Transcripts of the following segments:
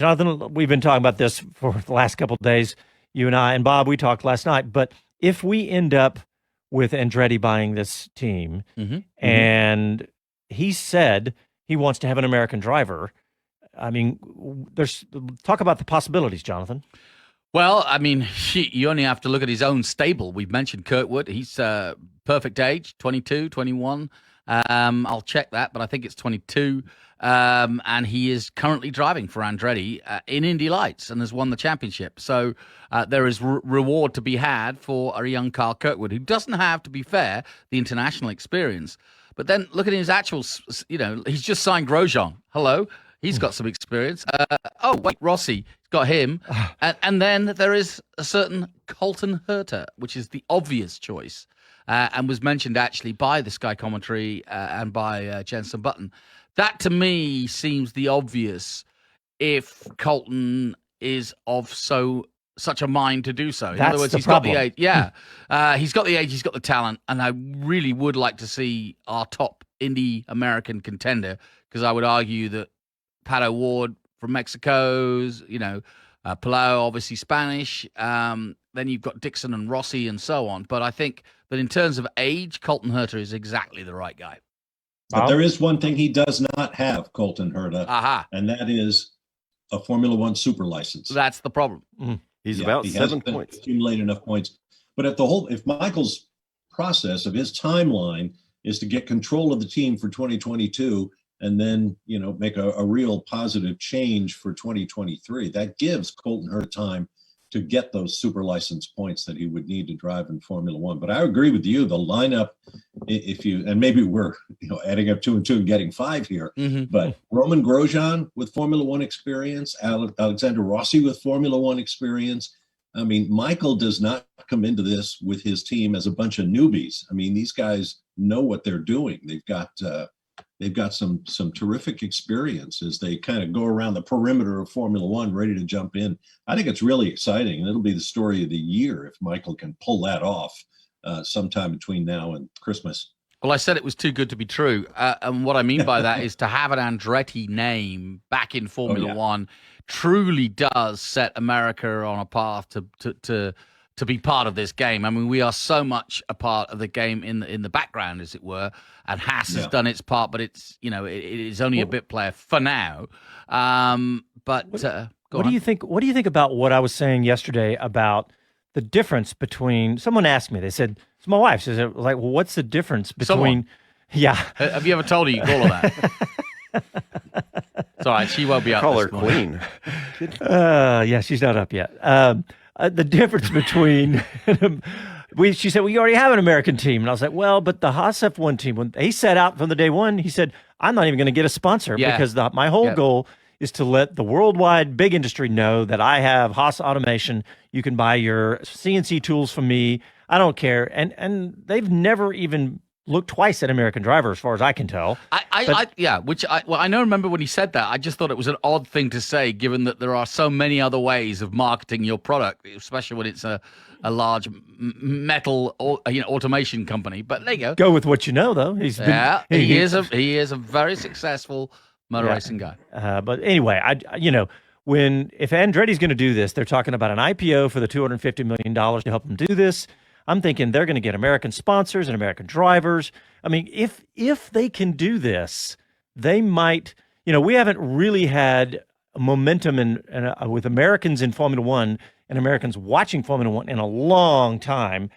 Jonathan, we've been talking about this for the last couple of days. You and I, and Bob, we talked last night. But if we end up with Andretti buying this team, and he said he wants to have an American driver, I mean, there's talk about the possibilities, Jonathan. Well, I mean, you only have to look at his own stable. We've mentioned Kirkwood. He's perfect age, 22, 21. I'll check that, but I think it's 22. And he is currently driving for Andretti in Indy Lights and has won the championship. So there is reward to be had for a young Carl Kirkwood, who doesn't have, to be fair, the international experience. But then look at his actual, he's just signed Grosjean. Hello. He's got some experience. Rossi got him. And then there is a certain Colton Herta, which is the obvious choice, and was mentioned actually by the Sky commentary and by Jenson Button. That, to me, seems the obvious if Colton is of such a mind to do so. In other words, he's got the age. Yeah, he's got the age, he's got the talent, and I really would like to see our top Indy American contender, because I would argue that Pato Ward from Mexico's, Palau, obviously Spanish. Then you've got Dixon and Rossi and so on. But I think that in terms of age, Colton Herta is exactly the right guy. But there is one thing he does not have, Colton Herta, and that is a Formula One super license. That's the problem. He's about 7 points. Accumulated enough points. But if Michael's process of his timeline is to get control of the team for 2022 and then, make a real positive change for 2023, that gives Colton Herta time to get those super license points that he would need to drive in Formula One. But I agree with you, the lineup, and maybe we're adding up 2 and 2 and getting 5 here, but Roman Grosjean with Formula One experience, Alexander Rossi with Formula One experience. I mean, Michael does not come into this with his team as a bunch of newbies. I mean, these guys know what they're doing. They've got some terrific experience as they kind of go around the perimeter of Formula One, ready to jump in. I think it's really exciting, and it'll be the story of the year if Michael can pull that off sometime between now and Christmas. Well, I said it was too good to be true, and what I mean by that is to have an Andretti name back in Formula One truly does set America on a path to be part of this game. I mean, we are so much a part of the game in the background, as it were, and Haas has done its part, but it's it is only a bit player for now. What do you think? What do you think about what I was saying yesterday about the difference between? Someone asked me. They said, "It's my wife." She said, "Like, well, what's the difference between?" Someone? Yeah. Have you ever told her you call her that? It's all right. She won't be up. Call her Queen. Yeah, she's not up yet. The difference between she said, "We already have an American team," and I was like, "Well, but the Haas F1 team, when he set out from the day one, he said, I'm not even going to get a sponsor because my whole goal is to let the worldwide big industry know that I have Haas Automation. You can buy your CNC tools from me. I don't care." And they've never even looked twice at American driver, as far as I can tell. I remember when he said that, I just thought it was an odd thing to say, given that there are so many other ways of marketing your product, especially when it's a large metal automation company. But there you go. Go with what you know, though. He is a very successful motor racing guy. But anyway, if Andretti's going to do this, they're talking about an IPO for the $250 million to help them do this. I'm thinking they're going to get American sponsors and American drivers. I mean, if they can do this, they might. We haven't really had momentum with Americans in Formula One and Americans watching Formula One in a long time,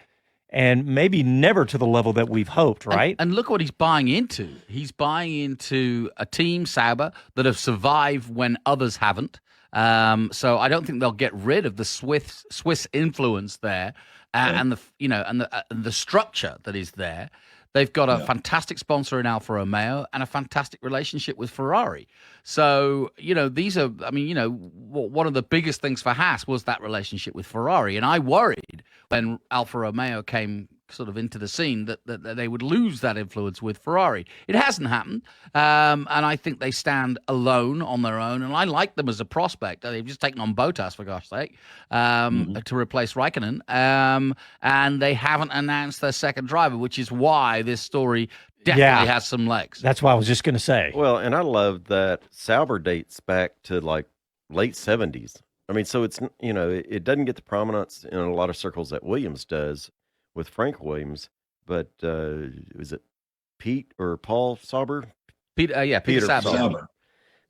and maybe never to the level that we've hoped, right? And look what he's buying into. He's buying into a team, Sauber, that have survived when others haven't. So I don't think they'll get rid of the Swiss influence there. And the structure that is there. They've got a fantastic sponsor in Alfa Romeo and a fantastic relationship with Ferrari. So, these are, one of the biggest things for Haas was that relationship with Ferrari. And I worried when Alfa Romeo came sort of into the scene that they would lose that influence with Ferrari. It hasn't happened. And I think they stand alone on their own. And I like them as a prospect. They've just taken on Bottas, for gosh sake, to replace Raikkonen. And they haven't announced their second driver, which is why this story definitely has some legs. That's what I was just going to say. Well, and I love that Sauber dates back to like late 70s. I mean, so it's, it doesn't get the prominence in a lot of circles that Williams does with Frank Williams, but is it Pete or Paul Sauber? Peter Sauber.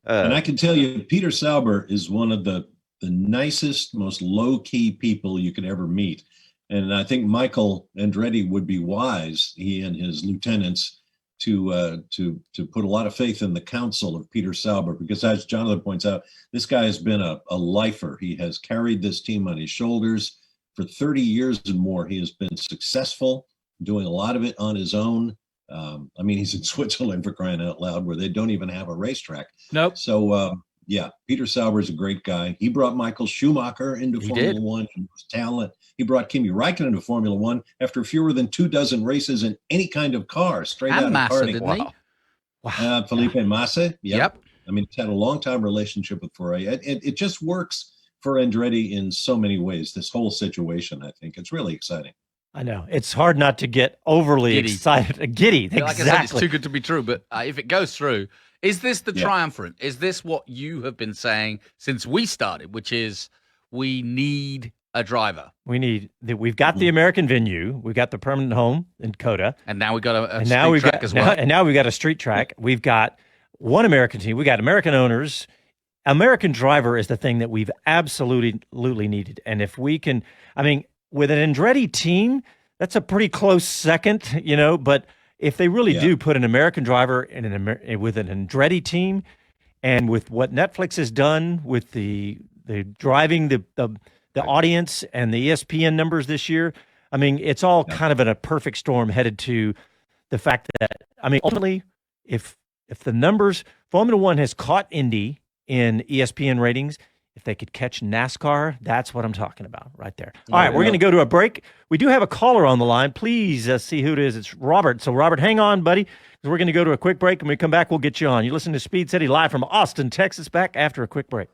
And I can tell you, Peter Sauber is one of the nicest, most low-key people you could ever meet. And I think Michael Andretti would be wise, he and his lieutenants, to put a lot of faith in the counsel of Peter Sauber, because as Jonathan points out, this guy has been a lifer. He has carried this team on his shoulders for 30 years and more. He has been successful, doing a lot of it on his own. I mean, he's in Switzerland, for crying out loud, where they don't even have a racetrack. Nope. So, Peter Sauber is a great guy. He brought Michael Schumacher into Formula One. He was talent. He brought Kimi Räikkönen into Formula One after fewer than 24 races in any kind of car, straight out of Massa, karting. didn't he? Wow. Felipe Massa. Yep. I mean, he's had a long-time relationship with Ferrari. It just works for Andretti in so many ways, this whole situation. I think it's really exciting. I know. It's hard not to get overly excited. Giddy. Exactly. Like I said, it's too good to be true. But if it goes through, is this the triumvirate? Is this what you have been saying since we started, which is we need a driver? We've got the American venue. We've got the permanent home in Coda. And now we've got a street track as well. And now we've got a street track. We've got one American team. We've got American owners. American driver is the thing that we've absolutely needed. And if we can, with an Andretti team, that's a pretty close second, but if they really do put an American driver with an Andretti team, and with what Netflix has done with the driving the audience and the ESPN numbers this year, it's all kind of in a perfect storm headed to the fact that, ultimately, if the numbers, Formula One has caught Indy in ESPN ratings. If they could catch NASCAR, that's what I'm talking about right there. All right, we're going to go to a break. We do have a caller on the line. Please see who it is. It's Robert. So, Robert, hang on, buddy, because we're going to go to a quick break. And when we come back, we'll get you on. You listen to Speed City live from Austin, Texas, back after a quick break.